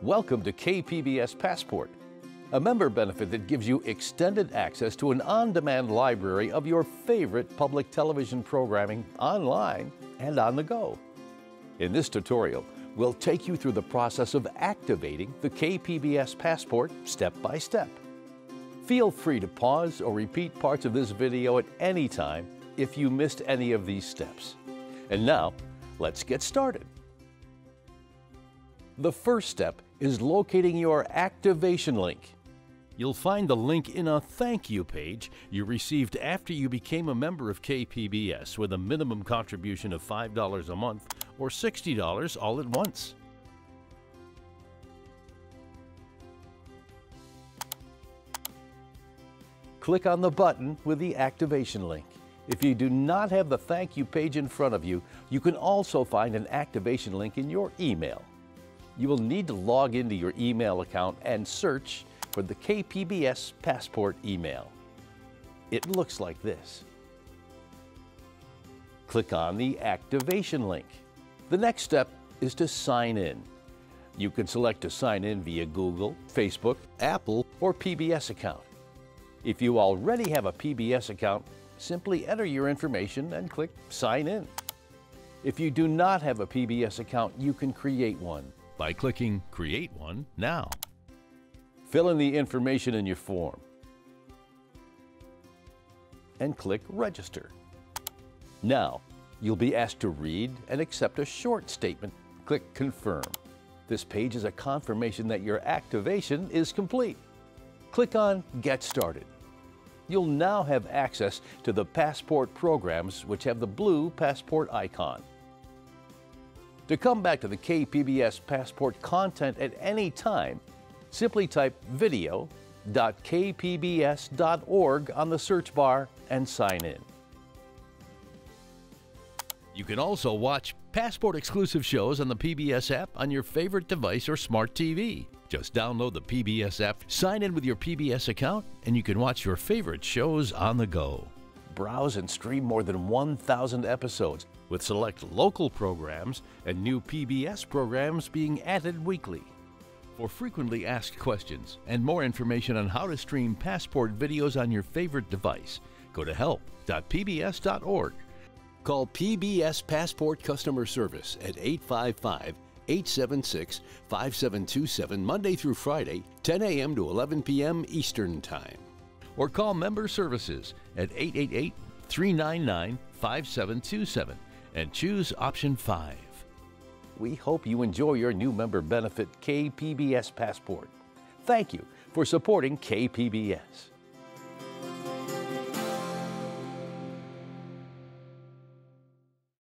Welcome to KPBS Passport, a member benefit that gives you extended access to an on-demand library of your favorite public television programming online and on the go. In this tutorial, we'll take you through the process of activating the KPBS Passport step by step. Feel free to pause or repeat parts of this video at any time if you missed any of these steps. And now, let's get started. The first step is locating your activation link. You'll find the link in a thank you page you received after you became a member of KPBS with a minimum contribution of $5 a month or $60 all at once. Click on the button with the activation link. If you do not have the thank you page in front of you, you can also find an activation link in your email. You will need to log into your email account and search for the KPBS Passport email. It looks like this. Click on the activation link. The next step is to sign in. You can select to sign in via Google, Facebook, Apple, or PBS account. If you already have a PBS account, simply enter your information and click Sign In. If you do not have a PBS account, you can create one by clicking Create One now. Fill in the information in your form and click Register. Now, you'll be asked to read and accept a short statement. Click Confirm. This page is a confirmation that your activation is complete. Click on Get Started. You'll now have access to the Passport programs which have the blue Passport icon. To come back to the KPBS Passport content at any time, simply type video.kpbs.org on the search bar and sign in. You can also watch Passport exclusive shows on the PBS app on your favorite device or smart TV. Just download the PBS app, sign in with your PBS account, and you can watch your favorite shows on the go. Browse and stream more than 1,000 episodes with select local programs and new PBS programs being added weekly. For frequently asked questions and more information on how to stream Passport videos on your favorite device, go to help.pbs.org. Call PBS Passport Customer Service at 855-876-5727 Monday through Friday, 10 a.m. to 11 p.m. Eastern Time. Or call Member Services at 888-399-5727 and choose option 5. We hope you enjoy your new member benefit KPBS Passport. Thank you for supporting KPBS.